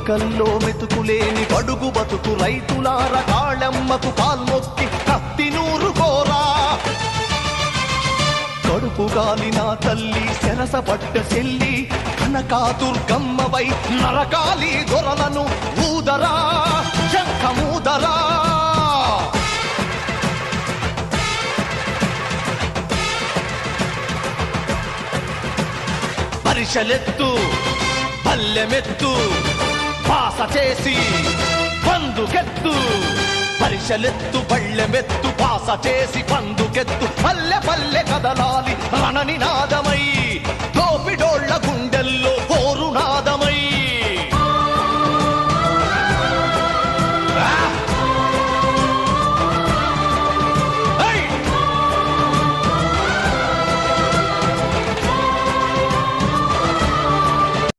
చుక్కల్లో మెతుకులేని బడుగు బతుకు రైతులార కాళమ్మకు కాల్మొక్కి కత్తి నూరు కోరా కడుపు గాలిన తల్లి సెరసపడ్డ చెల్లి కనకాదుర్గమ్మవై నరకాలి దొరలను ఊదరా శంఖమూదరా పరిషలెత్తు పల్లెమెత్తు పాస చేసి పందుకెత్తు పరిషలెత్తు పళ్ళెమెత్తు పాస చేసి పందుకెత్తు పల్లె పల్లె కదలాలి రణనినాదమై తోపిడోళ్ళ